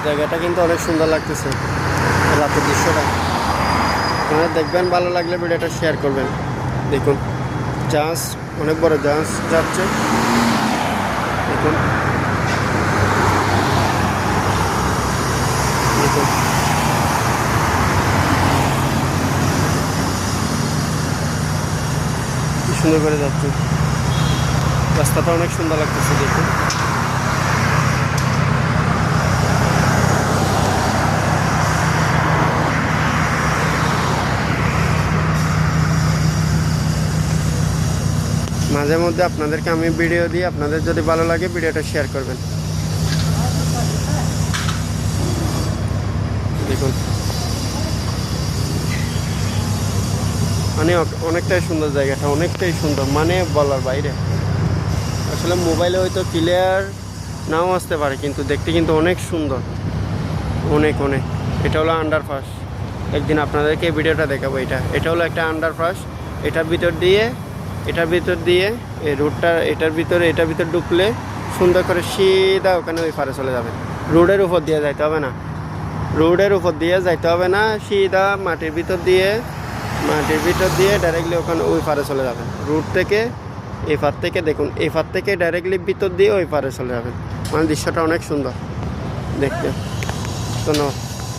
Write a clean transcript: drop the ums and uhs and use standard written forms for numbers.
জায়গাটা কিন্তু অনেক সুন্দর লাগতেছে, রাতের দৃশ্যটা। আপনারা দেখবেন, ভালো লাগলে ভিডিওটা শেয়ার করবেন। দেখুন জাহাজ, অনেক বড় জাহাজ যাচ্ছে। দেখুন দেখুন কি সুন্দর করে যাচ্ছে, রাস্তাটা অনেক সুন্দর লাগতেছে। দেখুন মাঝে মধ্যে আপনাদেরকে আমি ভিডিও দিই, আপনাদের যদি ভালো লাগে ভিডিওটা শেয়ার করবেন। দেখুন মানে অনেকটাই সুন্দর জায়গাটা, অনেকটাই সুন্দর, মানে বলার বাইরে। আসলে মোবাইলে হয়তো ক্লিয়ার নাও আসতে পারে, কিন্তু দেখতে কিন্তু অনেক সুন্দর, অনেক অনেক। এটা হলো আন্ডারপাস, একদিন আপনাদেরকে এই ভিডিওটা দেখাবো। এটা হলো একটা আন্ডারপাস। এটার ভিতর দিয়ে এই রোডটা, এটার ভিতর ঢুকলে সুন্দর করে সিধা ওখানে ওই পারে চলে যাবে। রোডের উপর দিয়ে যাইতে হবে না, সিধা মাটির ভিতর দিয়ে ডাইরেক্টলি ওখানে ওই পারে চলে যাবেন। রোড থেকে এই পার থেকে দেখুন, এই পার থেকে ডাইরেক্টলি ভিতর দিয়ে ওই পারে চলে যাবেন। মানে দৃশ্যটা অনেক সুন্দর দেখতে। ধন্যবাদ।